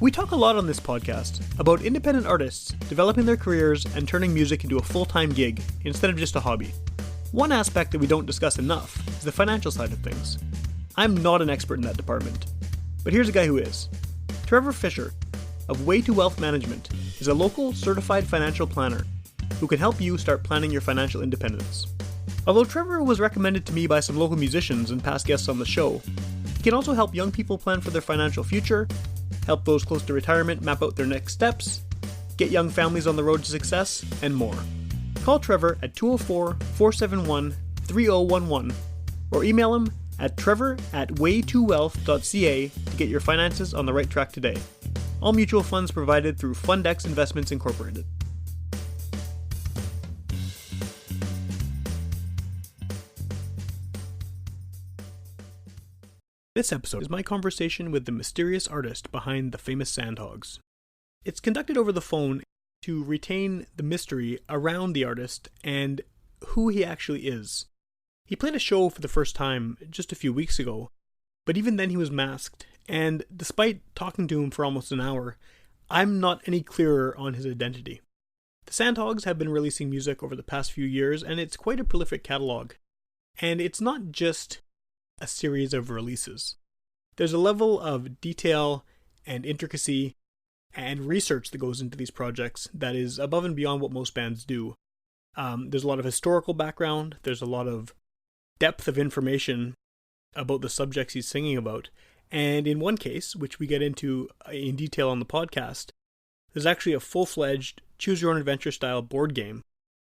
We talk a lot on this podcast about independent artists developing their careers and turning music into a full-time gig instead of just a hobby. One aspect that we don't discuss enough is the financial side of things. I'm not an expert in that department, but here's a guy who is. Trevor Fischer of Way2 Wealth Management is a local certified financial planner who can help you start planning your financial independence. Although Trevor was recommended to me by some local musicians and past guests on the show, he can also help young people plan for their financial future, help those close to retirement map out their next steps, get young families on the road to success, and more. Call Trevor at 204-471-3011 or email him at trevor@way2wealth.ca to get your finances on the right track today. All mutual funds provided through Fundex Investments Incorporated. This episode is my conversation with the mysterious artist behind the famous Sandhogs. It's conducted over the phone to retain the mystery around the artist and who he actually is. He played a show for the first time just a few weeks ago, but even then he was masked, and despite talking to him for almost an hour, I'm not any clearer on his identity. The Sandhogs have been releasing music over the past few years, and it's quite a prolific catalogue. And it's not just a series of releases. There's a level of detail and intricacy and research that goes into these projects that is above and beyond what most bands do. There's a lot of historical background, there's a lot of depth of information about the subjects he's singing about, and in one case, which we get into in detail on the podcast, there's actually a full-fledged choose-your-own-adventure style board game,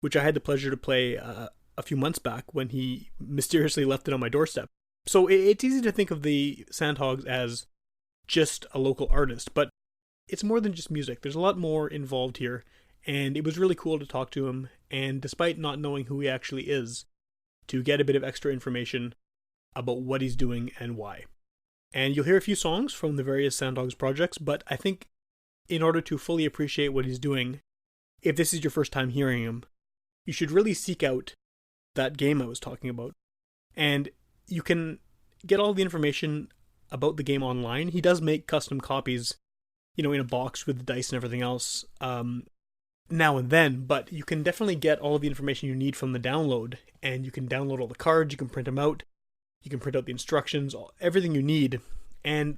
which I had the pleasure to play a few months back when he mysteriously left it on my doorstep. So it's easy to think of the Sandhogs as just a local artist, but it's more than just music. There's a lot more involved here, and it was really cool to talk to him, and despite not knowing who he actually is, to get a bit of extra information about what he's doing and why. And you'll hear a few songs from the various Sandhogs projects, but I think in order to fully appreciate what he's doing, if this is your first time hearing him, you should really seek out that game I was talking about. And you can get all the information about the game online. He does make custom copies, in a box with the dice and everything else, now and then, but you can definitely get all of the information you need from the download, and you can download all the cards, you can print them out, you can print out the instructions, everything you need, and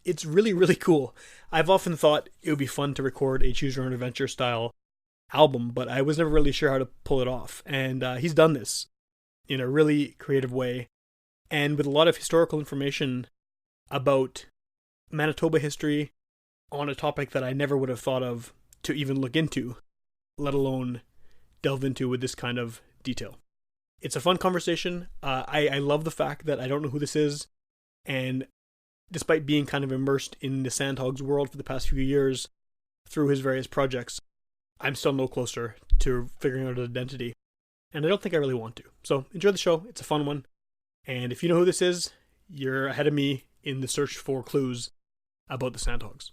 it's really, really cool. I've often thought it would be fun to record a choose-your-own-adventure style album, but I was never really sure how to pull it off, and he's done this in a really creative way, and with a lot of historical information about Manitoba history on a topic that I never would have thought of to even look into, let alone delve into with this kind of detail. It's a fun conversation. I love the fact that I don't know who this is, and despite being kind of immersed in the Sandhogs world for the past few years through his various projects, I'm still no closer to figuring out his identity, and I don't think I really want to. So enjoy the show. It's a fun one. And if you know who this is, you're ahead of me in the search for clues about the Sandhogs.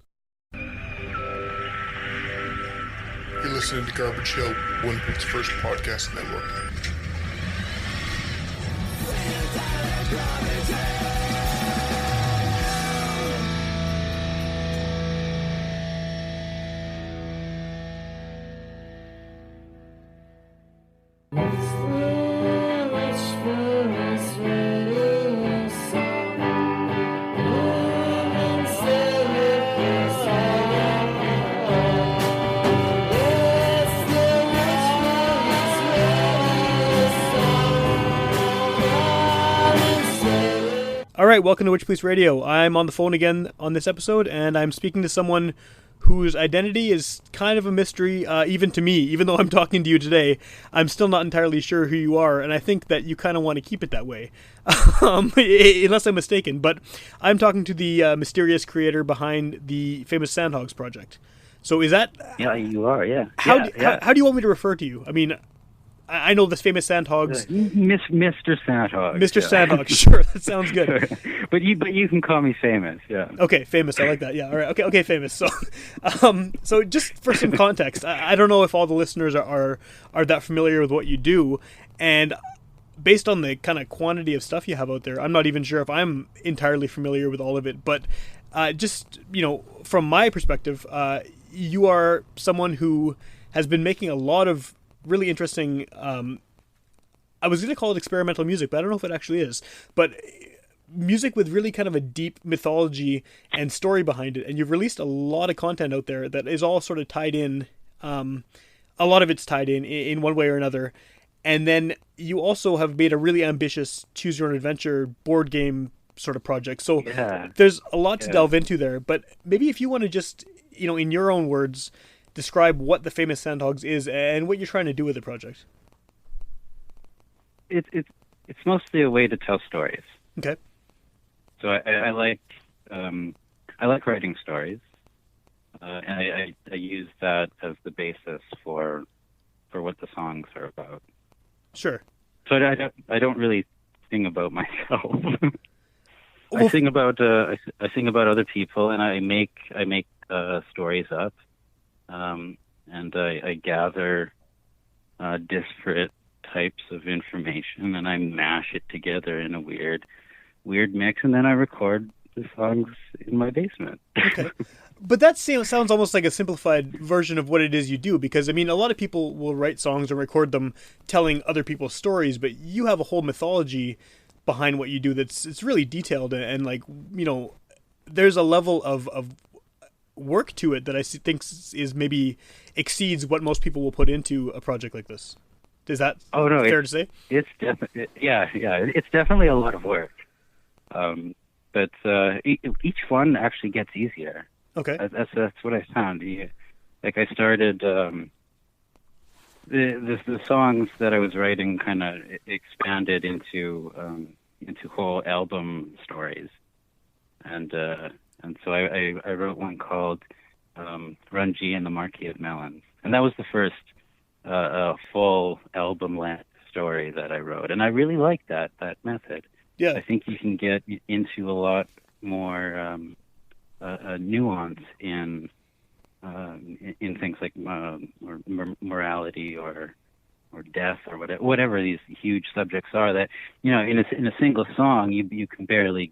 You're listening to Garbage Hill, Winnipeg's first podcast network. All right, welcome to Witch Police Radio. I'm on the phone again on this episode, and I'm speaking to someone whose identity is kind of a mystery, even to me. Even though I'm talking to you today, I'm still not entirely sure who you are, and I think that you kind of want to keep it that way, unless I'm mistaken. But I'm talking to the mysterious creator behind the famous Sandhogs project. So is that... Yeah, you are, yeah. How do you want me to refer to you? I mean, I know this famous Sandhogs. Mr. Sandhog. Mr. Sandhog, sure, that sounds good. but you can call me Famous, yeah. Okay, Famous, I like that. Yeah, all right. Okay, Famous. So, so just for some context, I don't know if all the listeners are that familiar with what you do, and based on the kind of quantity of stuff you have out there, I'm not even sure if I'm entirely familiar with all of it. But just, from my perspective, you are someone who has been making a lot of really interesting, I was going to call it experimental music, but I don't know if it actually is. But music with really kind of a deep mythology and story behind it. And you've released a lot of content out there that is all sort of tied in. A lot of it's tied in one way or another. And then you also have made a really ambitious choose your own adventure board game sort of project. So there's a lot to delve into there. But maybe if you want to just, in your own words, describe what the Famous Sandhogs is and what you're trying to do with the project. It's mostly a way to tell stories. Okay. So I like writing stories, and I use that as the basis for what the songs are about. Sure. So I don't really sing about myself. I sing about other people, and I make stories up, and I gather disparate types of information, and I mash it together in a weird mix, and then I record the songs in my basement. Okay. But that sounds almost like a simplified version of what it is you do, because, a lot of people will write songs and record them telling other people's stories, but you have a whole mythology behind what you do it's really detailed, and there's a level of work to it that I think is maybe exceeds what most people will put into a project like this. Is that fair to say? It's definitely, it's definitely a lot of work. But each one actually gets easier. Okay. That's what I found. I started the songs that I was writing kind of expanded into whole album stories, and so I wrote one called Runji and the Marquis of Melons, and that was the first full album-length story that I wrote, and I really like that method. Yeah, I think you can get into a lot more nuance in things like morality or death or whatever these huge subjects are that in a single song you can barely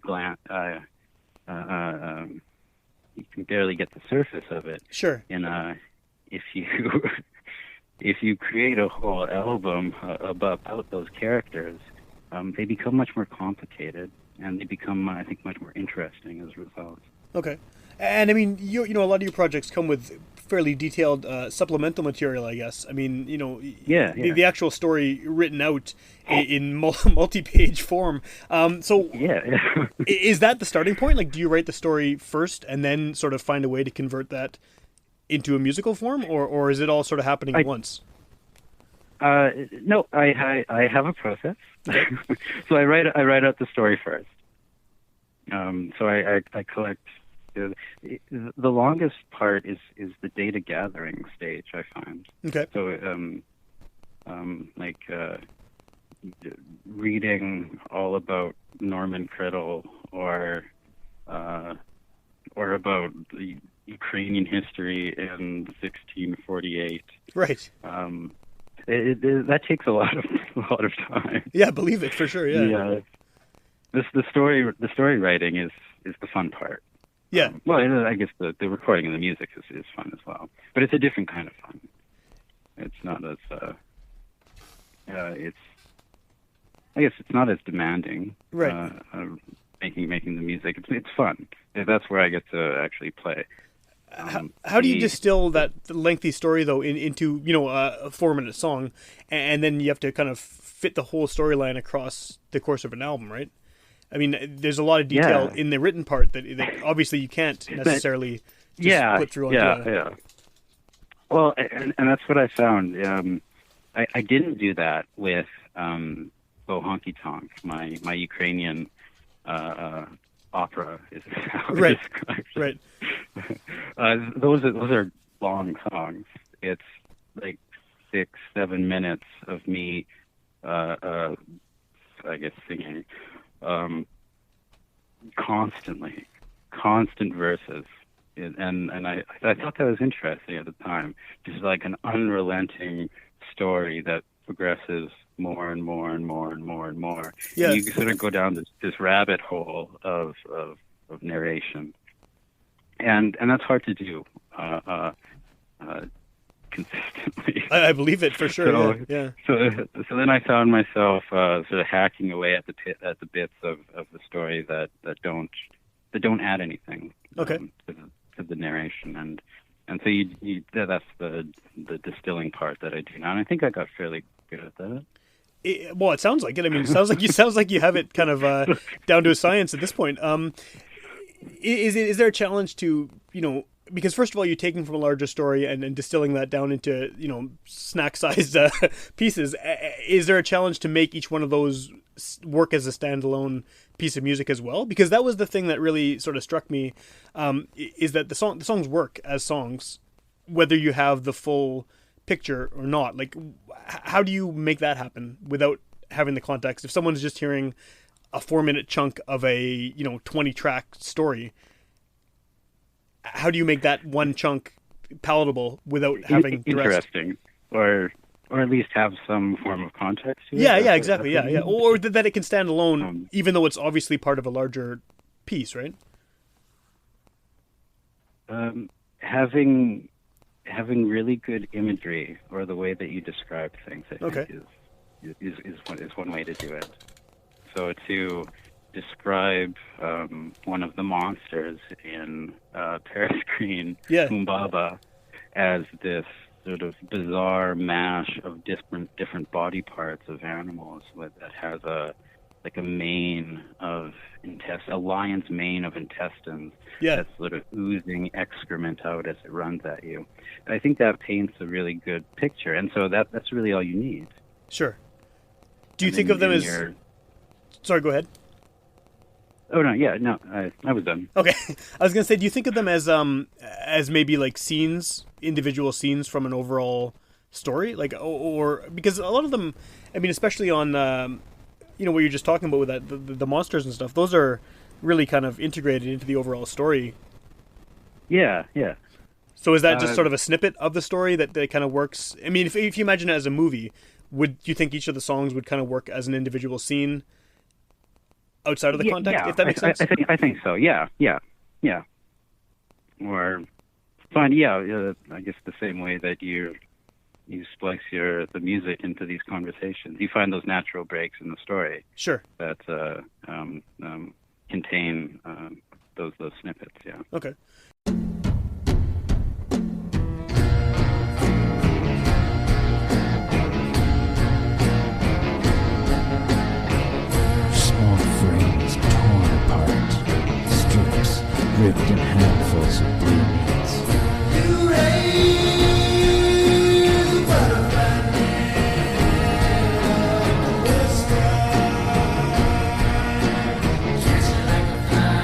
you can barely get the surface of it. Sure. And if you create a whole album about those characters, they become much more complicated, and they become, I think, much more interesting as a result. Okay. And a lot of your projects come with fairly detailed supplemental material, I guess. The actual story written out in multi-page form. Is that the starting point? Like, do you write the story first and then sort of find a way to convert that into a musical form, or is it all sort of happening at once? No, I have a process. So I write out the story first. So I collect. The longest part is the data gathering stage, I find. Okay. So reading all about Norman Criddle or about the Ukrainian history in 1648. Right. That takes a lot of time. Yeah, believe it, for sure. Yeah. The story writing is the fun part. Yeah. I guess the recording of the music is fun as well, but it's a different kind of fun. It's not as I guess it's not as demanding. Right. Making the music, it's fun. That's where I get to actually play. How do you distill that lengthy story though into a 4-minute song, and then you have to kind of fit the whole storyline across the course of an album, right? There's a lot of detail in the written part that obviously you can't necessarily put through onto yeah. Well, and that's what I found. I didn't do that with Bo Honky Tonk, my Ukrainian opera is how right. Right. Those are long songs. It's like 6-7 minutes of me, I guess, singing constant verses, and I thought that was interesting at the time. Just like an unrelenting story that progresses more and more and more and more and more. Yeah. And you sort of go down this rabbit hole of narration, and that's hard to do consistently. I believe it for sure. So, yeah. So then I found myself sort of hacking away at the bits of the story that don't add anything. Okay. To the narration, and so that's the distilling part that I do now, and I think I got fairly good at that. It sounds like it. I mean, it sounds like you have it kind of down to a science at this point. Is there a challenge to, because first of all, you're taking from a larger story and distilling that down into, snack-sized pieces. Is there a challenge to make each one of those work as a standalone piece of music as well? Because that was the thing that really sort of struck me, is that the songs work as songs, whether you have the full picture or not. Like, how do you make that happen without having the context? If someone's just hearing a 4-minute chunk of a 20-track story, how do you make that one chunk palatable without having interesting or at least have some form of context to it? Yeah, exactly. Yeah. Or that it can stand alone, even though it's obviously part of a larger piece, right? Having really good imagery, or the way that you describe things, I think is one way to do it. So to describe one of the monsters in Paris Green, Humbaba, as this sort of bizarre mash of different body parts of animals that has a mane of a lion's mane of intestines that's sort of oozing excrement out as it runs at you. I think that paints a really good picture, and so that's really all you need. Sure. Do you think of them as... Sorry, go ahead. Oh, no, yeah, no, I was done. Okay. I was going to say, do you think of them as maybe like scenes, individual scenes from an overall story? Like, or because a lot of them, I mean, especially on, what you're just talking about with that, the monsters and stuff, those are really kind of integrated into the overall story. Yeah. So is that just sort of a snippet of the story that kind of works? I mean, if you imagine it as a movie, would you think each of the songs would kind of work as an individual scene outside of the context, if that makes sense? I think so. Yeah. Or I guess the same way that you splice the music into these conversations, you find those natural breaks in the story. Sure. That contain those snippets. Yeah. Okay. Ripped in handfuls of blue meats. You raise a butterfly in the sky, catching like a fly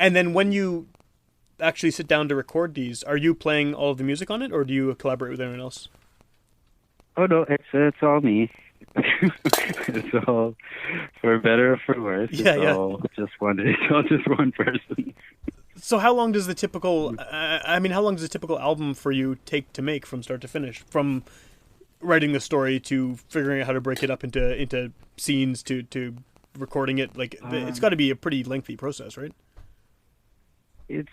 And then when you actually sit down to record these, are you playing all of the music on it, or do you collaborate with anyone else? Oh no, it's all me. It's all, for better or for worse. It's all just one. It's all just one person. So how long does the typical? How long does a typical album for you take to make from start to finish? From writing the story to figuring out how to break it up into scenes to recording it. Like it's got to be a pretty lengthy process, right? It's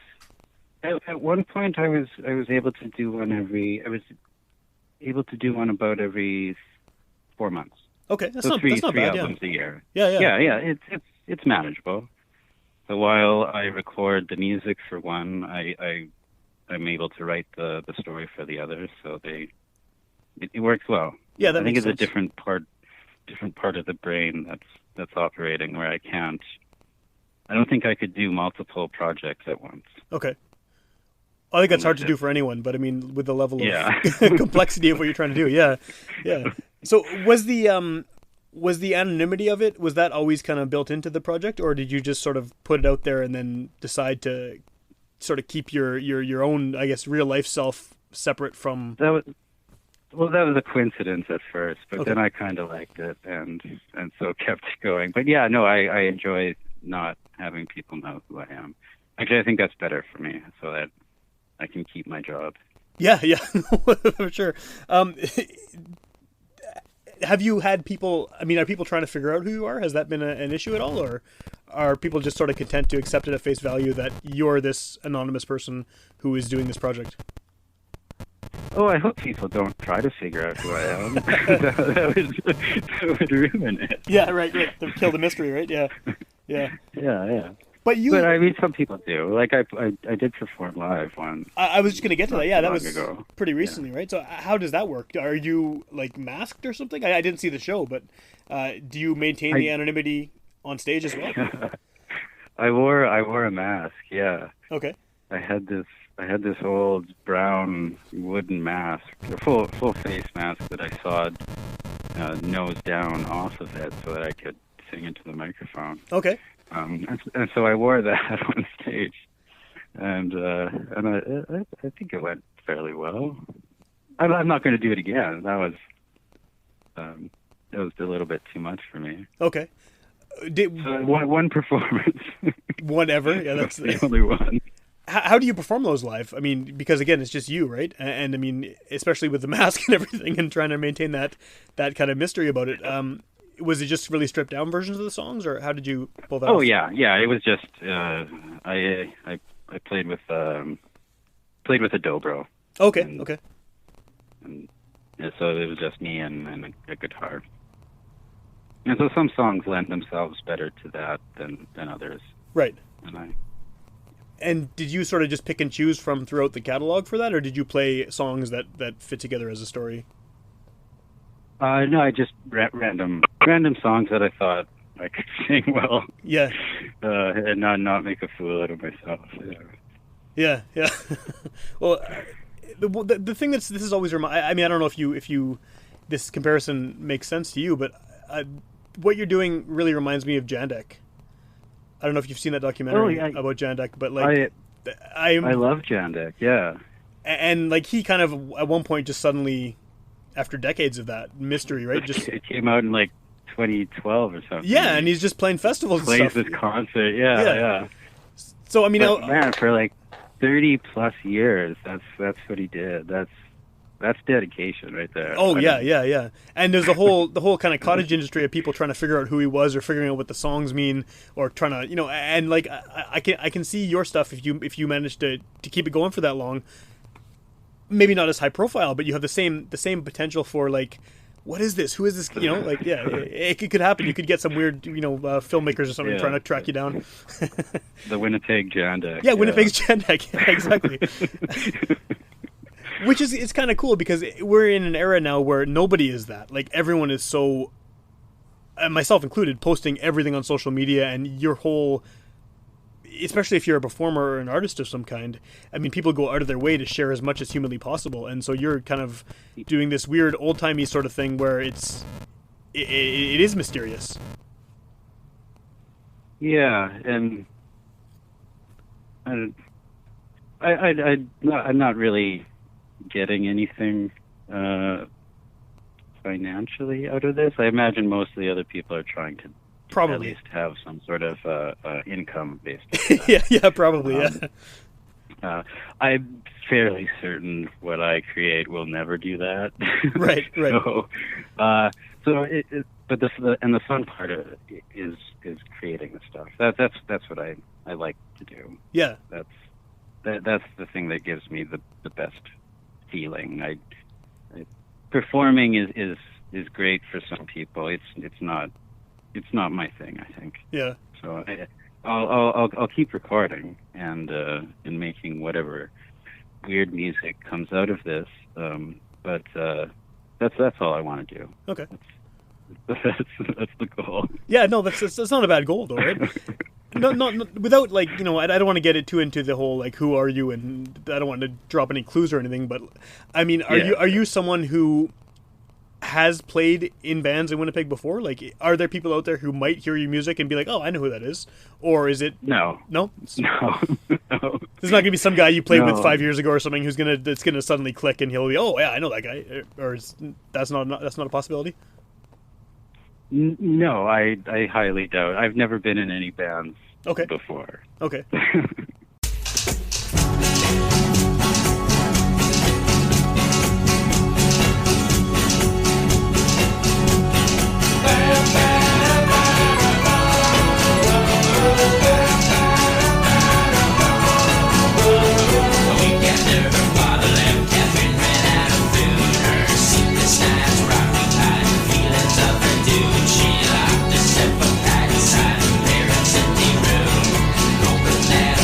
at one point I was able to do one about every 4 months. Okay, that's so not three bad. Albums a year. Yeah. It's manageable. So while I record the music for one, I'm able to write the story for the other. So it works well. Yeah, that I think makes it's sense. a different part of the brain that's operating where I can't. I don't think I could do multiple projects at once. Okay. I think that's hard to do for anyone, but I mean, with the level of complexity of what you're trying to do, yeah. So was the anonymity of it, was that always kind of built into the project, or did you just sort of put it out there and then decide to sort of keep your own, I guess, real life self separate from? That was a coincidence at first, but Okay. then I kind of liked it and so kept going. But yeah, no, I enjoy not having people know who I am. Actually, I think that's better for me, so that I can keep my job. Yeah, for sure. Have you had people, are people trying to figure out who you are? Has that been an issue at all? Or are people just sort of content to accept it at face value that you're this anonymous person who is doing this project? Oh, I hope people don't try to figure out who I am. that would ruin it. Yeah, right. To kill the mystery, right? Yeah. Yeah. But I mean, some people do. Like I did perform live once. I was just going to get to that. Yeah, that was ago. Pretty recently, right? So how does that work? Are you like masked or something? I didn't see the show, but do you maintain the anonymity on stage as well? I wore a mask. Yeah. Okay. I had this old brown wooden mask, a full face mask that I sawed nose down off of it so that I could sing into the microphone. Okay. And so I wore that on stage, and I think it went fairly well. I'm not going to do it again. That was a little bit too much for me. Okay. One performance. One ever? Yeah, that's the only one. How do you perform those live? I mean, because again, it's just you, right? And I mean, especially with the mask and everything, and trying to maintain that kind of mystery about it. Was it just really stripped down versions of the songs, or how did you pull that off? Oh yeah. It was just I played with a dobro. Okay. And so it was just me and a guitar. And so some songs lend themselves better to that than others. Right. And did you sort of just pick and choose from throughout the catalog for that, or did you play songs that fit together as a story? No, I just random songs that I thought I could sing well. Yeah. And not make a fool out of myself. Yeah. Well, the thing this is always I mean, I don't know if you this comparison makes sense to you, but what you're doing really reminds me of Jandek. I don't know if you've seen that documentary about Jandek, but like I love Jandek. Yeah. And like he kind of at one point just suddenly, after decades of that mystery, right? Just it came out in like 2012 or something. Yeah, and he's just playing festivals and stuff. Plays this concert. Yeah. So I mean, man, for like 30 plus years, that's what he did. That's dedication right there. Oh yeah. And there's the whole kind of cottage industry of people trying to figure out who he was, or figuring out what the songs mean, or trying to, and like I can see your stuff if you manage to keep it going for that long. Maybe not as high profile, but you have the same potential for like, what is this? Who is this? Like it could happen. You could get some weird filmmakers or something trying to track you down. The Winnipeg Jandek. Yeah, Winnipeg's Jandek. Yeah, exactly. Which is, it's kind of cool because we're in an era now where nobody is that. Like everyone is so, myself included, posting everything on social media, and your whole, especially if you're a performer or an artist of some kind, I mean, people go out of their way to share as much as humanly possible. And so you're kind of doing this weird old-timey sort of thing where it is mysterious. Yeah, and I'm not really getting anything financially out of this. I imagine most of the other people are trying to Probably. at least have some sort of income based. yeah, probably. Yeah. I'm fairly certain what I create will never do that. Right. But the fun part of it is creating the stuff. That's what I like to do. Yeah. That's the thing that gives me the best feeling. Performing is great for some people. It's not my thing, I think. Yeah. So I'll keep recording and making whatever weird music comes out of this. But that's all I want to do. Okay. That's the goal. Yeah, no, that's not a bad goal though, right? No, without I don't want to get it too into the whole who are you, and I don't want to drop any clues or anything. But I mean, are you someone who has played in bands in Winnipeg before? Are there people out there who might hear your music and be like, "Oh, I know who that is," or is it no? There's not gonna be some guy you played with 5 years ago or something that's gonna suddenly click and he'll be, "Oh yeah, I know that guy," or that's not a possibility. No, I highly doubt. I've never been in any bands before. Okay. She locked herself up outside her parents' empty room. Opened that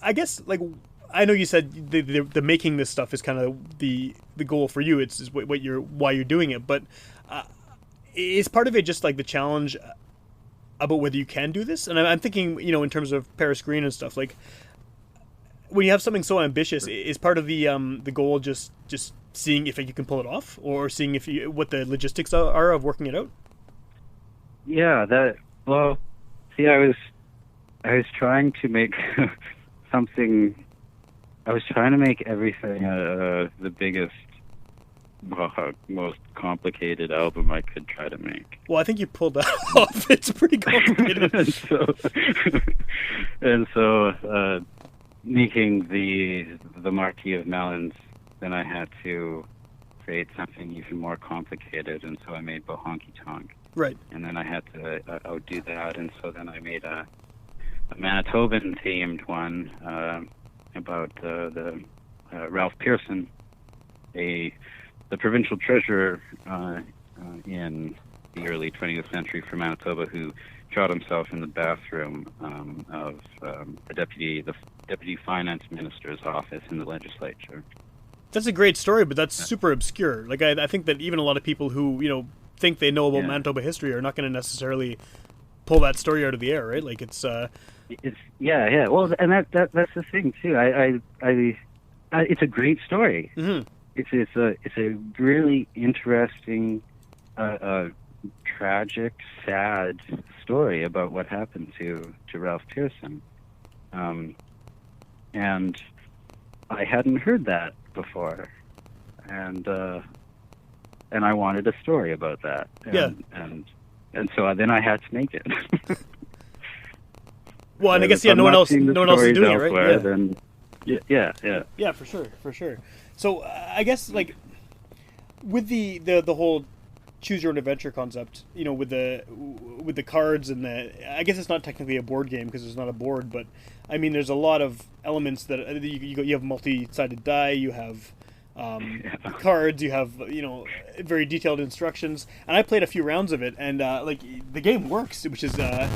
I guess, like, I know you said the making this stuff is kind of the goal for you. It's why you're doing it. But is part of it just like the challenge about whether you can do this? And I'm thinking, in terms of Paris Green and stuff. Like, when you have something so ambitious, is part of the goal just seeing if you can pull it off, or seeing what the logistics are of working it out? Yeah, well, see, I was trying to make something. I was trying to make everything the biggest, most complicated album I could try to make. Well, I think you pulled that off. It's pretty complicated. and so making the Marquis of Melons, then I had to create something even more complicated, and so I made Bohonky Tonk. Right. And then I had to outdo that, and so then I made a Manitoban-themed one about the Ralph Pearson, the provincial treasurer in the early 20th century for Manitoba, who shot himself in the bathroom of the deputy finance minister's office in the legislature. That's a great story, but that's super obscure. Like, I think that even a lot of people who think they know about Manitoba history are not going to necessarily pull that story out of the air, right? Like, it's yeah. Well, and that's the thing too. It's a great story. Mm-hmm. It's a really interesting, tragic, sad story about what happened to Ralph Pearson, and I hadn't heard that before, and I wanted a story about that. And so then I had to make it. Well, and I guess no one else is doing it, right? Then, yeah, for sure. So I guess, like, with the whole choose your own adventure concept, with the cards and I guess it's not technically a board game because it's not a board, but I mean, there's a lot of elements that you have multi-sided die, you have cards, you have very detailed instructions, and I played a few rounds of it, and like, the game works, which is I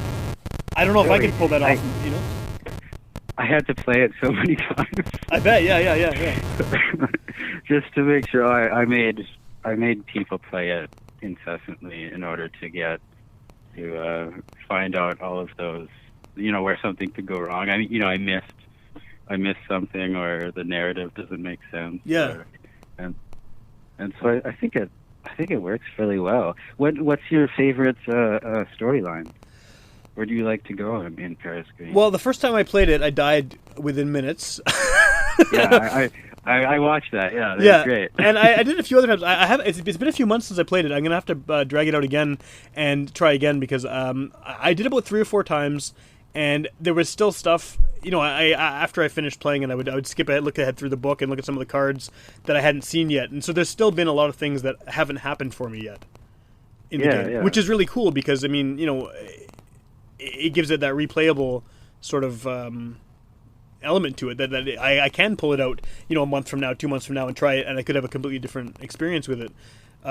don't know if I can pull that off. I had to play it so many times. I bet, yeah. Just to make sure I made people play it incessantly in order to find out all of those, where something could go wrong. I mean, I missed something, or the narrative doesn't make sense. Yeah. And so I think it works really well. What's your favorite storyline? Where do you like to go in Paris Green? Well, the first time I played it, I died within minutes. Yeah, I watched that. Yeah, that was great. And I did it a few other times. I have. It's been a few months since I played it. I'm gonna have to drag it out again and try again, because I did it about 3 or 4 times, and there was still stuff. I after I finished playing it, I would skip ahead, look ahead through the book, and look at some of the cards that I hadn't seen yet. And so there's still been a lot of things that haven't happened for me yet in the game, which is really cool, because I mean, it gives it that replayable sort of element to it that I can pull it out, a month from now, 2 months from now, and try it, and I could have a completely different experience with it,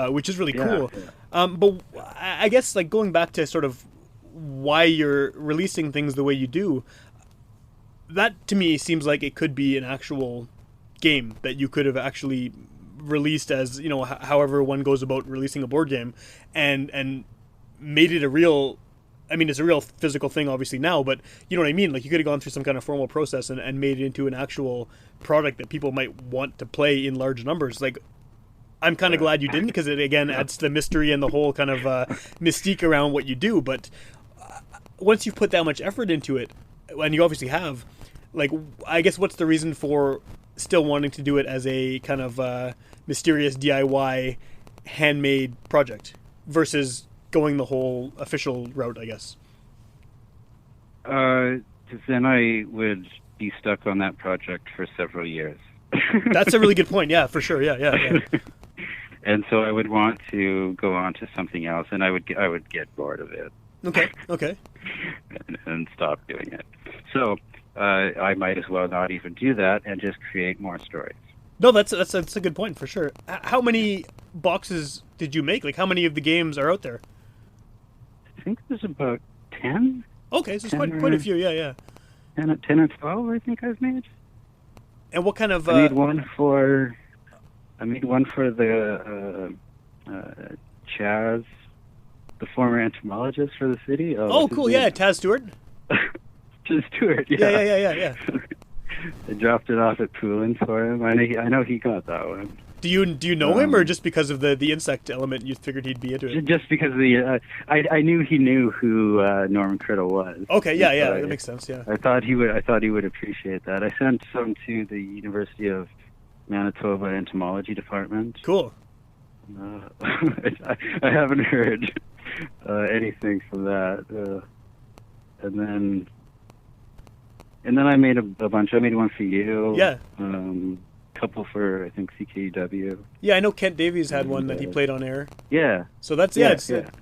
which is really cool. Yeah. But I guess, like, going back to sort of why you're releasing things the way you do, that to me seems like it could be an actual game that you could have actually released as, however one goes about releasing a board game, and made it a real. I mean, it's a real physical thing, obviously, now, but you know what I mean? Like, you could have gone through some kind of formal process and made it into an actual product that people might want to play in large numbers. Like, I'm kind of glad you didn't, because it, again, adds to the mystery and the whole kind of mystique around what you do. But once you've put that much effort into it, and you obviously have, like, I guess what's the reason for still wanting to do it as a kind of mysterious DIY handmade project versus going the whole official route, I guess? Because then I would be stuck on that project for several years. That's a really good point. Yeah, for sure. Yeah. And so I would want to go on to something else, and I would get bored of it. Okay. and stop doing it. So I might as well not even do that and just create more stories. No, that's a good point, for sure. How many boxes did you make? Like, how many of the games are out there? I think there's about 10. Okay, so it's quite a few, yeah. 10 or 12, I think I've made. And what kind of? I made one for the Chaz, the former entomologist for the city. Oh, cool! Yeah, Taz Stewart. Just Stewart. Yeah. Yeah. I dropped it off at Poulin for him. I know he got that one. Do you know him, or just because of the insect element, you figured he'd be into it? Just because of the I knew he knew who Norman Criddle was. Okay, yeah, that makes sense. Yeah, I thought he would appreciate that. I sent some to the University of Manitoba entomology department. Cool. I haven't heard anything from that, and then I made a bunch. I made one for you. Yeah. Couple for I think CKUW. Yeah, I know Kent Davies had one that he played on air. Yeah. So that's cool.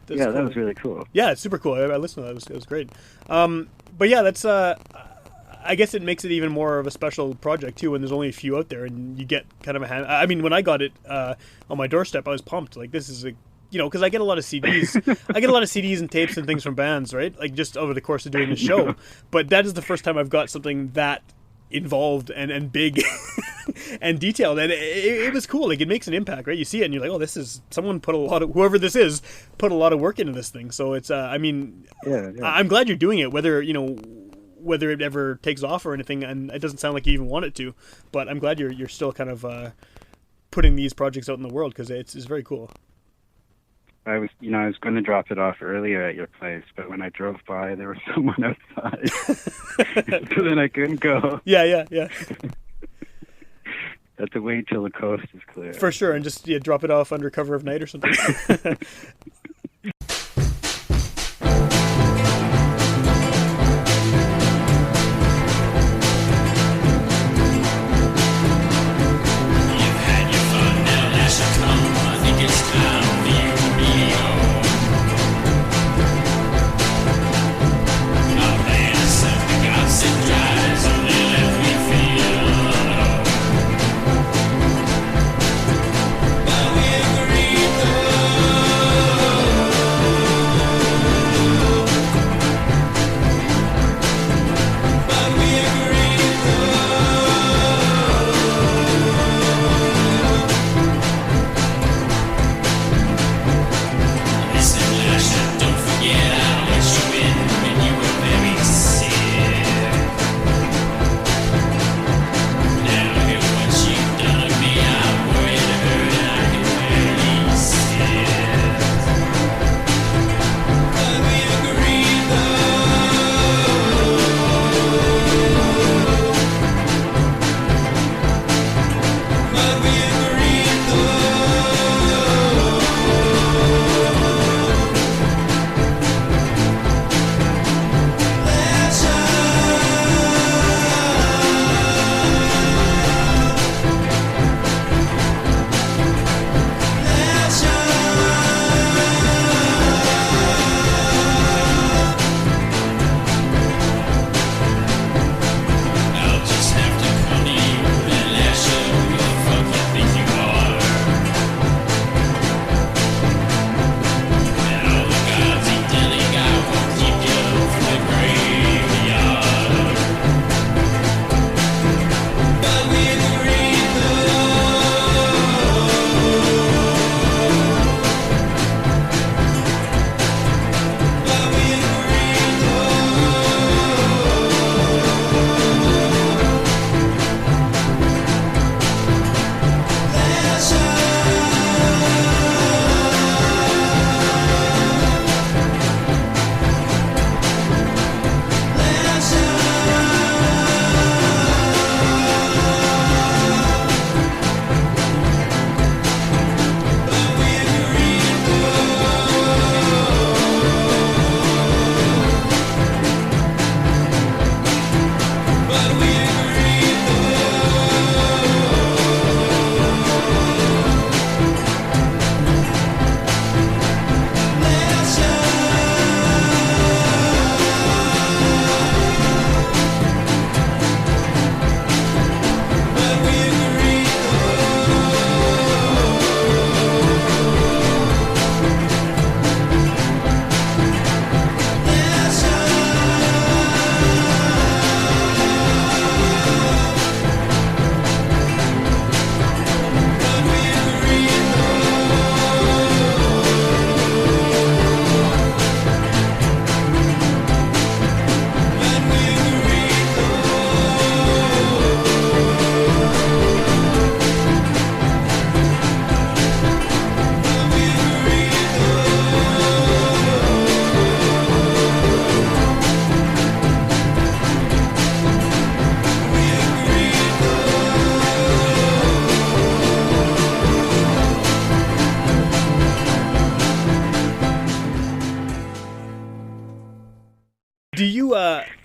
That was really cool. Yeah, it's super cool. I listened to that. It was great. But yeah, that's I guess it makes it even more of a special project too when there's only a few out there and you get kind of a hand. I mean, when I got it on my doorstep, I was pumped. Like, this is because I get a lot of CDs. I get a lot of CDs and tapes and things from bands, right? Like, just over the course of doing the show. But that is the first time I've got something that involved and big and detailed, and it was cool. Like, it makes an impact, right? You see it and you're like, oh, this is someone put whoever this is put a lot of work into this thing. So it's I'm glad you're doing it, whether it ever takes off or anything, and it doesn't sound like you even want it to, but I'm glad you're still kind of putting these projects out in the world, because it's very cool. I was going to drop it off earlier at your place, but when I drove by, there was someone outside. So then I couldn't go. Yeah. Have to wait till the coast is clear. For sure, and just drop it off under cover of night or something.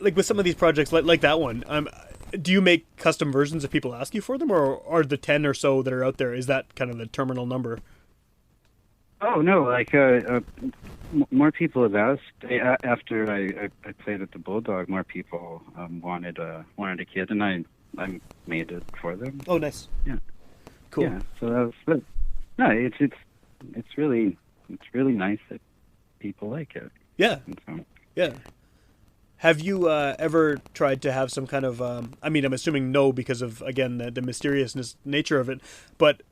like with some of these projects, like that one, do you make custom versions if people ask you for them, or are the 10 or so that are out there, is that kind of the terminal number? Oh no, like more people have asked after I played at the Bulldog. More people wanted a kit, and I made it for them. Oh, nice. Yeah, cool. Yeah, so that was no, it's really nice that people like it. Yeah, so, yeah. Have you ever tried to have some kind of? I mean, I'm assuming no, because of again the mysteriousness nature of it. But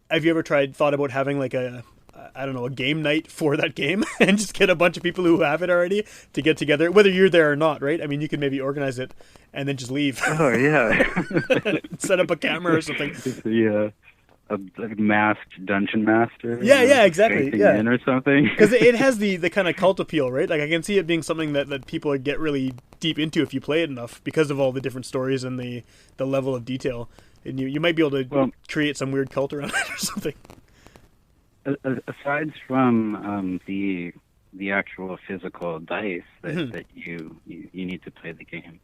have you ever thought about having like a game night for that game and just get a bunch of people who have it already to get together, whether you're there or not, right? I mean, you can maybe organize it and then just leave. Oh, yeah. Set up a camera or something. Yeah. A masked dungeon master. Yeah, exactly. Yeah. In or something. Because it has the kind of cult appeal, right? Like, I can see it being something that people get really deep into if you play it enough because of all the different stories and the level of detail. And you might be able to create some weird cult around it or something. Aside from the actual physical dice that you need to play the game,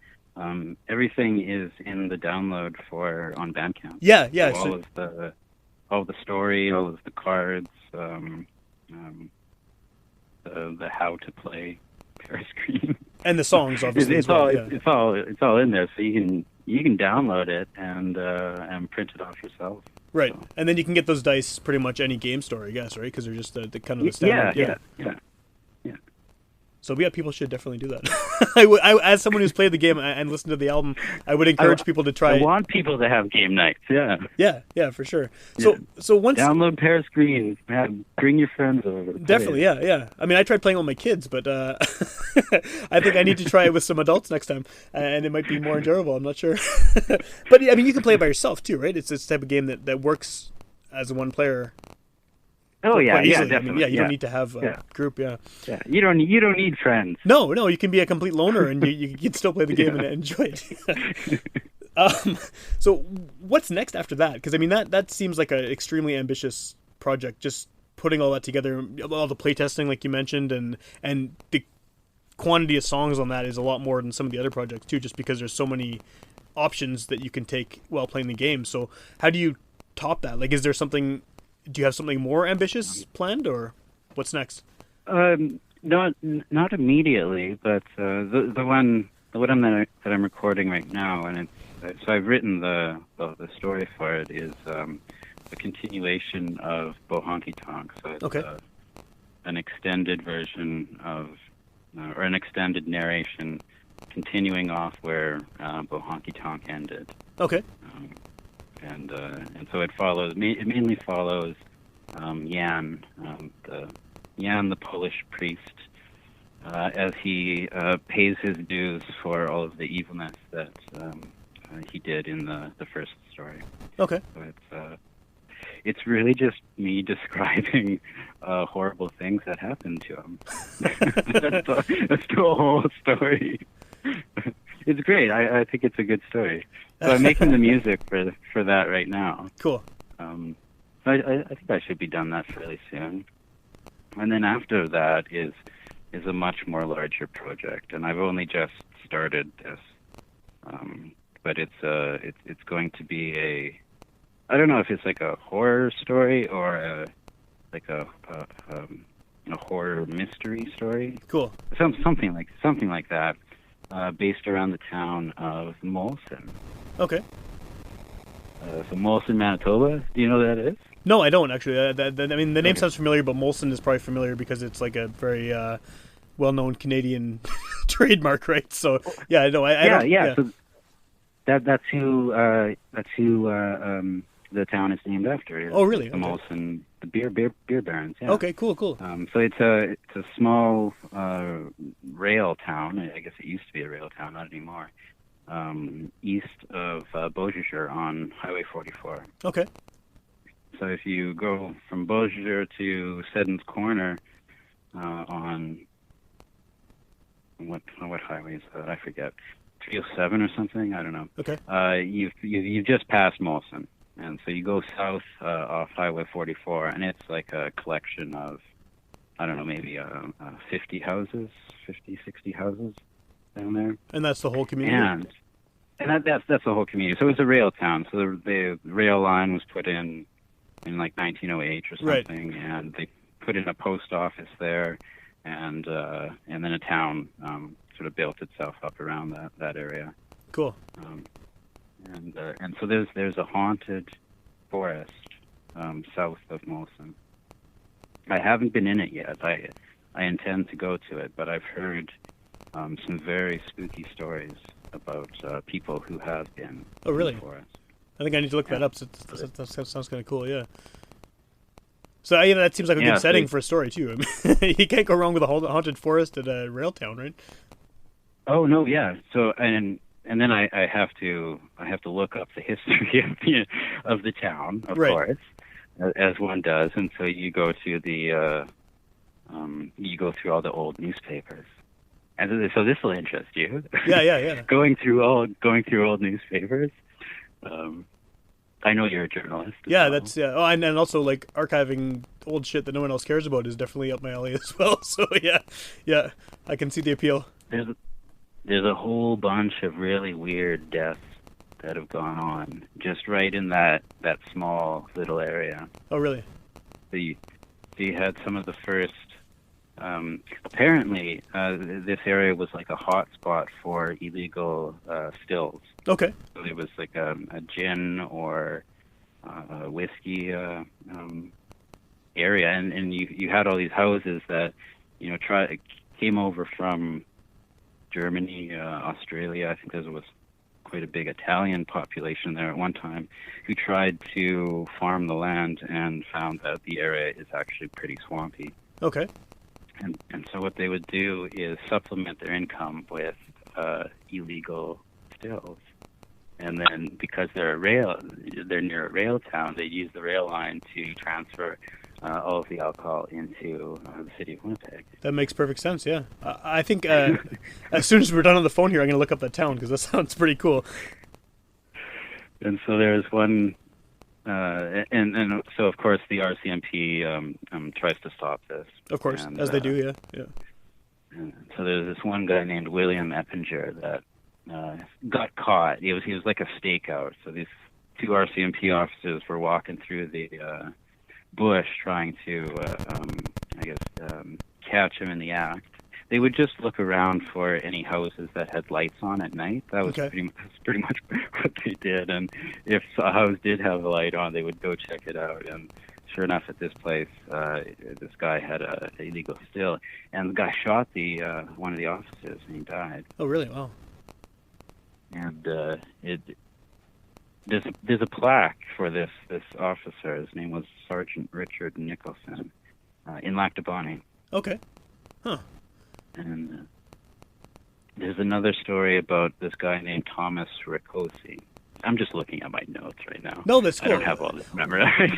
everything is in the download on Bandcamp. Yeah. So all of the story, all of the cards, the how to play Pearson, and the songs, obviously. It's all in there, so you can download it and print it off yourself. Right, so. And then you can get those dice pretty much any game store, I guess, right? Because they're just the kind of the standard. Yeah. So people should definitely do that. I, as someone who's played the game and listened to the album, I would encourage people to try. I want people to have game nights. Yeah. Yeah, for sure. So once download Pearson, bring your friends over. Definitely, yeah. I mean, I tried playing with my kids, but I think I need to try it with some adults next time, and it might be more enjoyable. I'm not sure, but I mean, you can play it by yourself too, right? It's this type of game that works as a one player. Oh yeah, definitely. I mean, you don't need to have a group. Yeah, you don't need friends. No, you can be a complete loner and you can still play the game and enjoy it. So what's next after that? Because I mean that seems like an extremely ambitious project. Just putting all that together, all the playtesting, like you mentioned, and the quantity of songs on that is a lot more than some of the other projects too. Just because there's so many options that you can take while playing the game. So how do you top that? Like, is there something? Do you have something more ambitious planned, or what's next? Not immediately, but the one that I'm recording right now, and so I've written the story for it, is a continuation of Bohonky Tonk. So it's an extended version of, or an extended narration, continuing off where Bohonky Tonk ended. Okay. And so it mainly follows Jan, the Polish priest, as he pays his dues for all of the evilness that he did in the first story. Okay. So it's really just me describing horrible things that happened to him. That's the whole story. It's great. I think it's a good story. So I'm making the music for that right now. Cool. I think I should be done that fairly soon. And then after that is a much more larger project, and I've only just started this. But it's going to be I don't know if it's like a horror story or a horror mystery story. Cool. Something like that. Based around the town of Molson. Okay. So Molson, Manitoba. Do you know what that is? No, I don't actually. I mean, the name sounds familiar, but Molson is probably familiar because it's like a very well-known Canadian trademark, right? So yeah, I know. Yeah. So that's who the town is named after. Oh, really? The Molson, the beer barons. Yeah. Okay, cool. So it's a small rail town. I guess it used to be a rail town, not anymore. East of Beausejour on Highway 44. Okay. So if you go from Beausejour to Seddon's Corner on what highway is that? I forget. 307 or something. I don't know. Okay. You've just passed Molson. And so you go south off Highway 44, and it's like a collection of, I don't know, maybe 50 houses, 50, 60 houses. down there. And that's the whole community? And that's the whole community. So it was a rail town. So the rail line was put in like 1908 or something, right. And they put in a post office there, and then a town sort of built itself up around that area. Cool. And so there's a haunted forest south of Molson. I haven't been in it yet. I intend to go to it, but I've heard some very spooky stories about people who have been. Oh, really? In the forest. I think I need to look that up. So that sounds kind of cool, yeah. So that seems like a good setting for a story too. I mean, you can't go wrong with a haunted forest at a rail town, right? Oh no, yeah. So and then I have to look up the history of the town, of course, as one does. And so you go to you go through all the old newspapers. And so this will interest you. Yeah. going through old newspapers. I know you're a journalist. Yeah, that's Oh, and also like archiving old shit that no one else cares about is definitely up my alley as well. So yeah, I can see the appeal. There's a whole bunch of really weird deaths that have gone on just right in that small little area. Oh, really? So you had some of the first. Apparently, this area was like a hot spot for illegal stills. Okay. So there was like a gin or a whiskey area, and you had all these houses that came over from Germany, Australia. I think there was quite a big Italian population there at one time who tried to farm the land and found that the area is actually pretty swampy. Okay. And so what they would do is supplement their income with illegal stills. And then because they're near a rail town, they use the rail line to transfer all of the alcohol into the city of Winnipeg. That makes perfect sense, yeah. I think as soon as we're done on the phone here, I'm going to look up that town because that sounds pretty cool. And so there's one, and so of course the RCMP tries to stop this. Of course, as they do, yeah. And so there's this one guy named William Eppinger that got caught. He was like a stakeout. So these two RCMP officers were walking through the bush trying to, catch him in the act. They would just look around for any houses that had lights on at night. That was pretty much what they did. And if a house did have a light on, they would go check it out. And sure enough, at this place, this guy had a illegal still, and the guy shot one of the officers, and he died. Oh, really? Wow. And there's a plaque for this officer. His name was Sergeant Richard Nicholson in Lactabani. Okay. Huh. And there's another story about this guy named Thomas Rakosi. I'm just looking at my notes right now. No, that's cool. I don't have all this memorized.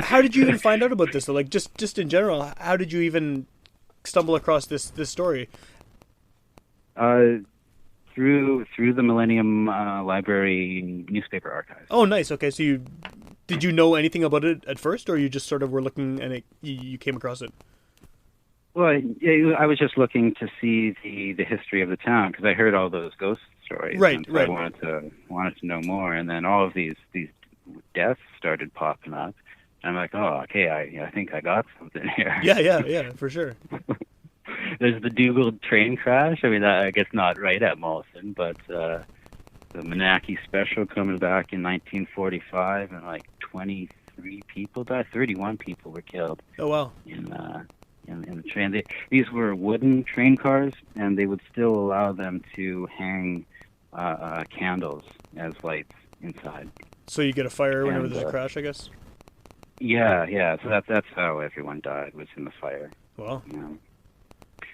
How did you even find out about this? Like, just in general, how did you even stumble across this story? Through the Millennium Library newspaper archives. Oh, nice. Okay, so did you know anything about it at first, or you just sort of were looking and you came across it? Well, I was just looking to see the history of the town because I heard all those ghost stories. Right, and so right. I wanted to know more, and then all of these deaths started popping up. And I'm like, oh, okay, I think I got something here. Yeah, for sure. There's the Dougal train crash. I mean, I guess not right at Molson, but the Menaki Special coming back in 1945, and like 23 people died. 31 people were killed. Oh, wow. In the train. These were wooden train cars, and they would still allow them to hang candles as lights inside. So you get a fire whenever there's a crash, I guess? Yeah. So that's how everyone died, was in the fire. Wow.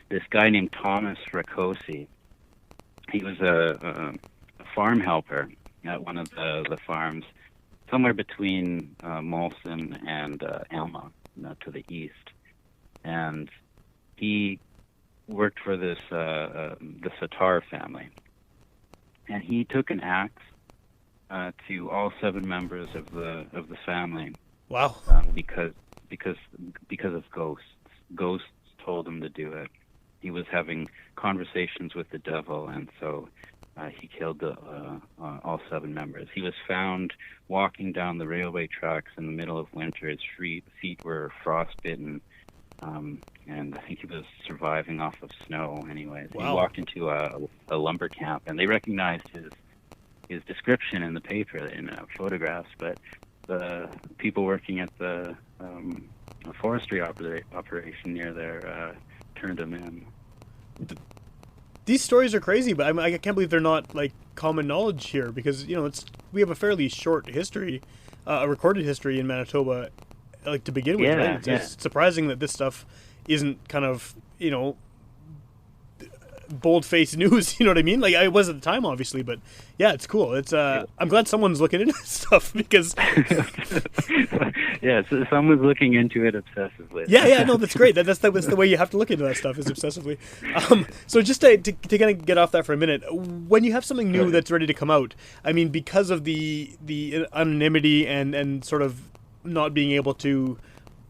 This guy named Thomas Rakosi, he was a farm helper at one of the farms somewhere between Molson and Alma, to the east. And he worked for the Satar family. And he took an axe to all 7 members of the family. Wow. Because of ghosts. Ghosts told him to do it. he was having conversations with the devil, and so he killed all 7 members. He was found walking down the railway tracks in the middle of winter. His feet were frostbitten, and I think he was surviving off of snow anyways. Wow. He walked into a lumber camp, and they recognized his description in the paper, in photographs, but the people working at the forestry operation near there turned him in. These stories are crazy, but I can't believe they're not like common knowledge here, because we have a fairly short history, a recorded history in Manitoba, like to begin with. Yeah, right? It's surprising that this stuff isn't kind of bold-faced news. You know what I mean? Like, I was at the time, obviously, but yeah, it's cool. It's I'm glad someone's looking into this stuff, because yeah, so someone's looking into it obsessively. yeah, no, that's great. That's the way you have to look into that stuff, is obsessively. So just to kind of get off that for a minute, when you have something new that's ready to come out, I mean, because of the anonymity and sort of not being able to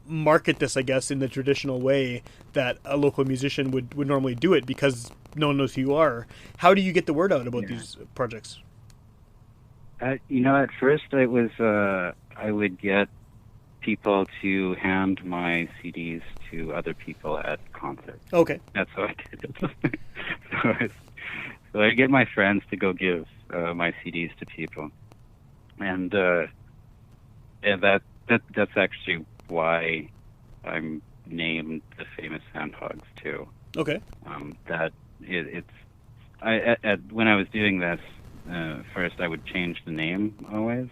market this, I guess, in the traditional way that a local musician would normally do it, because no one knows who you are. How do you get the word out about these projects? At first it was I would get people to hand my CDs to other people at concerts. Okay. That's how I did it. So I get my friends to go give my CDs to people, and that's actually why I'm named the famous Sandhogs too. Okay. When I was doing this, first I would change the name always.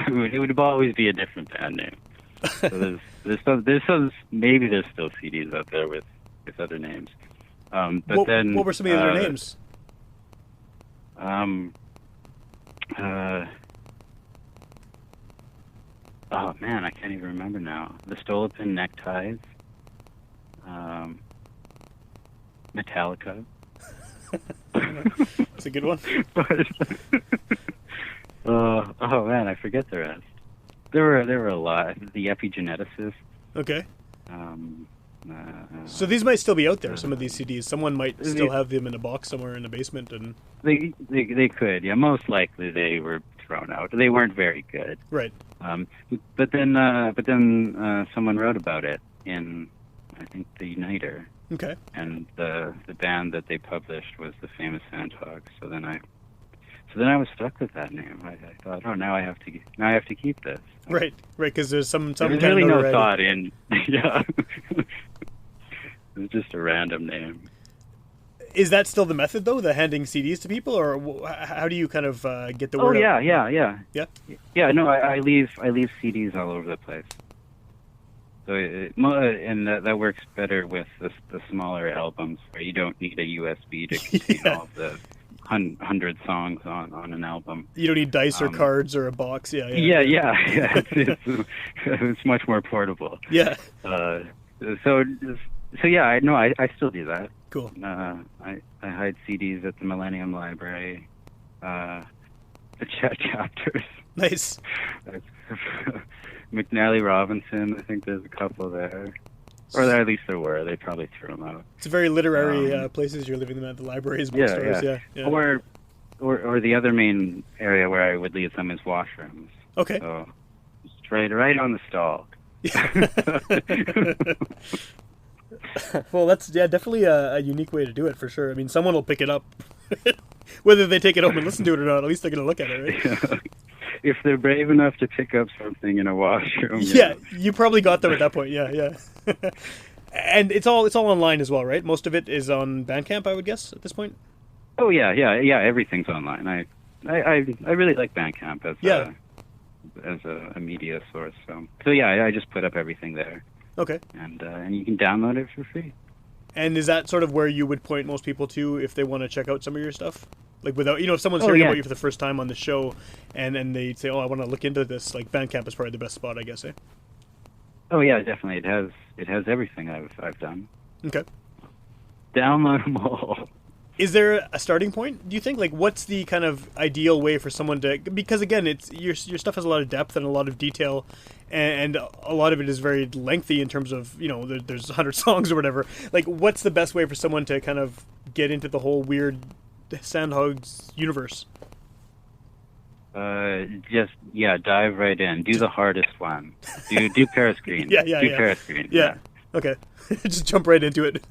So it would always be a different band name. So maybe there's still CDs out there with other names. But what were some of the other names? Oh man, I can't even remember now. The Stolopin Neckties. Metallica. That's a good one. Oh man, I forget the rest. There were a lot. The Epigeneticists. Okay. So these might still be out there. Some of these CDs. Someone might still have them in a box somewhere in the basement, and they could. Yeah, most likely they were thrown out. They weren't very good. Right. But then someone wrote about it in, I think, the Uniter. Okay. And the band that they published was the famous Sandhogs. So then I was stuck with that name. I thought, oh, now I have to keep this. Right, because there's some There's kind really of no thought in. Yeah. It was just a random name. Is that still the method, though, the handing CDs to people, or how do you kind of get the word out? Yeah. Yeah. No, I leave CDs all over the place. So and that works better with the smaller albums, where you don't need a USB to contain all of the 100 songs on an album. You don't need dice or cards or a box. Yeah. It's much more portable. Yeah. So yeah, I still do that. Cool. I hide CDs at the Millennium Library, the chapters. Nice. McNally Robinson, I think there's a couple there. Or at least there were. They probably threw them out. It's very literary places you're living them at, the libraries, bookstores. Yeah. Or the other main area where I would leave them is washrooms. Okay. So just right on the stall. Well, that's definitely a unique way to do it, for sure. I mean, someone will pick it up. Whether they take it home and listen to it or not, at least they're going to look at it, right? Yeah. If they're brave enough to pick up something in a washroom. Yeah, you probably got them at that point. Yeah. And it's all online as well, right? Most of it is on Bandcamp, I would guess, at this point. Oh yeah. Everything's online. I really like Bandcamp as a media source. So yeah, I just put up everything there. Okay. And you can download it for free. And is that sort of where you would point most people to if they want to check out some of your stuff? Like, without, if someone's hearing about you for the first time on the show, and they say, "Oh, I want to look into this," like Bandcamp is probably the best spot, I guess. Oh yeah, definitely. It has everything I've done. Okay. Download them all. Is there a starting point, do you think? Like, what's the kind of ideal way for someone to... Because, again, it's your stuff has a lot of depth and a lot of detail, and a lot of it is very lengthy in terms of, there's 100 songs or whatever. Like, what's the best way for someone to kind of get into the whole weird Sandhogs universe? Dive right in. Do the hardest one. Do Paris Green. Paris Green. Yeah. Okay. Just jump right into it.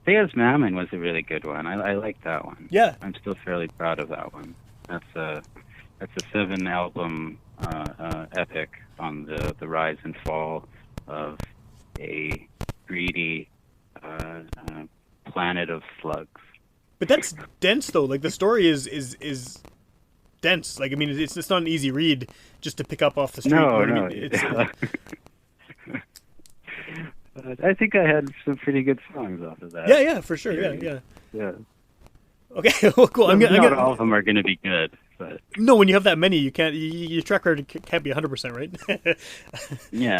Thea's Mammon was a really good one. I like that one. Yeah. I'm still fairly proud of that one. That's a 7-album epic on the rise and fall of a greedy planet of slugs. But that's dense, though. Like, the story is dense. Like, I mean, it's not an easy read just to pick up off the street. No. I mean? It's, I think I had some pretty good songs off of that. Yeah, for sure. Yeah. Okay, well, cool. Not all of them are going to be good, but no, when you have that many, you can't. Your track record can't be 100%, right? Yeah.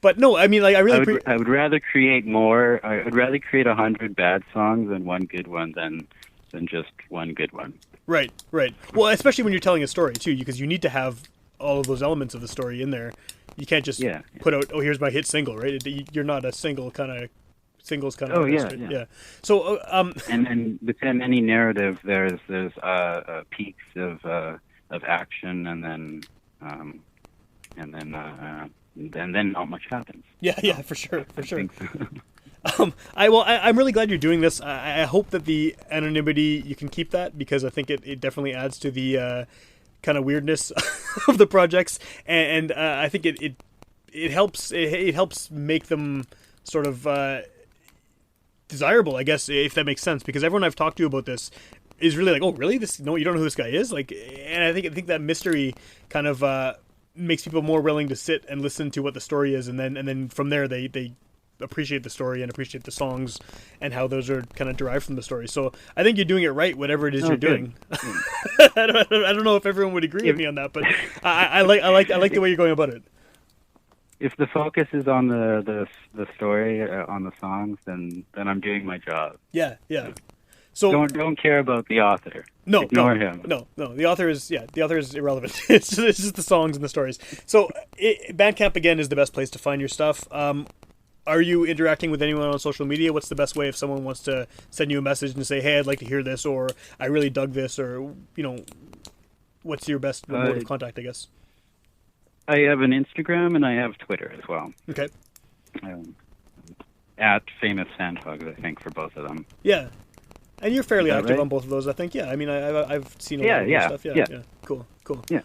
But no, I mean, like, I would rather create more. I would rather create 100 bad songs than one good one than just one good one. Right. Well, especially when you're telling a story too, because you need to have all of those elements of the story in there. You can't just put out, here's my hit single, right? You're not a singles kind of. Yeah. So, and then within any narrative, there's peaks of action, and then not much happens. Yeah, for sure. I'm really glad you're doing this. I hope that the anonymity, you can keep that, because I think it definitely adds to the kind of weirdness of the projects, and I think it helps make them sort of desirable, I guess, if that makes sense, because everyone I've talked to about this is really like, oh, really? No, you don't know who this guy is? Like, and I think that mystery kind of makes people more willing to sit and listen to what the story is, and then from there they appreciate the story and appreciate the songs and how those are kind of derived from the story. So I think you're doing it right, whatever it is you're doing. I don't know if everyone would agree with me on that, but I like the way you're going about it. If the focus is on the story, on the songs, then I'm doing my job. Yeah. So don't care about the author. Ignore him. No. The author is irrelevant. It's just the songs and the stories. So Bandcamp, again, is the best place to find your stuff. Are you interacting with anyone on social media? What's the best way if someone wants to send you a message and say, hey, I'd like to hear this, or I really dug this, or what's your best mode of contact, I guess? I have an Instagram and I have Twitter as well. Okay. At Famous Sandhogs, I think, for both of them. Yeah. And you're fairly active on both of those, I think. Yeah, I mean, I've seen a lot of your stuff. Yeah. Cool. Yeah.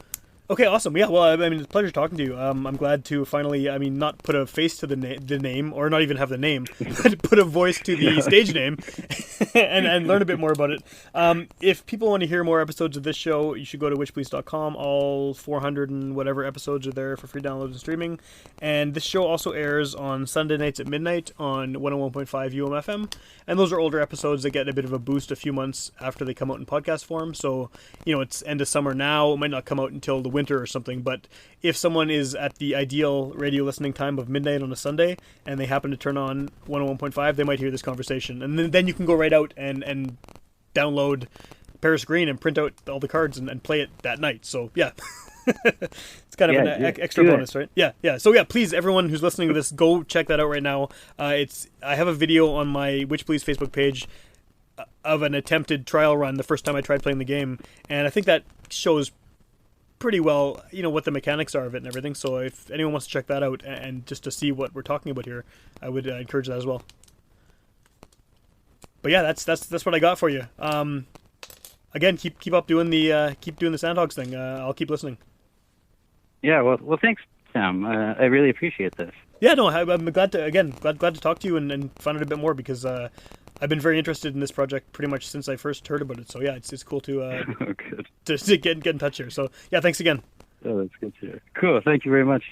Okay, awesome. Yeah, well, I mean, it's a pleasure talking to you. I'm glad to finally, not put a face to the name, or not even have the name, but put a voice to the stage name, and learn a bit more about it. If people want to hear more episodes of this show, you should go to witchpolice.com. All 400 and whatever episodes are there for free downloads and streaming. And this show also airs on Sunday nights at midnight on 101.5 UMFM. And those are older episodes that get a bit of a boost a few months after they come out in podcast form. So, it's end of summer now. It might not come out until the winter or something, but if someone is at the ideal radio listening time of midnight on a Sunday and they happen to turn on 101.5, they might hear this conversation, and then you can go right out and download Paris Green and print out all the cards and play it that night. So yeah. It's kind of an extra bonus, right? Yeah. So yeah, please, everyone who's listening to this, go check that out right now. I have a video on my Witch Police Facebook page of an attempted trial run the first time I tried playing the game, and I think that shows pretty well, what the mechanics are of it and everything. So if anyone wants to check that out and just to see what we're talking about here, I would encourage that as well. But yeah, that's what I got for you. Again, keep up doing the Sandhogs thing. I'll keep listening. Yeah, well, thanks, Sam. I really appreciate this. Yeah, no, I'm glad to talk to you and find out a bit more, because I've been very interested in this project pretty much since I first heard about it. So yeah, it's cool to to get in touch here. So yeah, thanks again. Oh, that's good to hear. Cool. Thank you very much.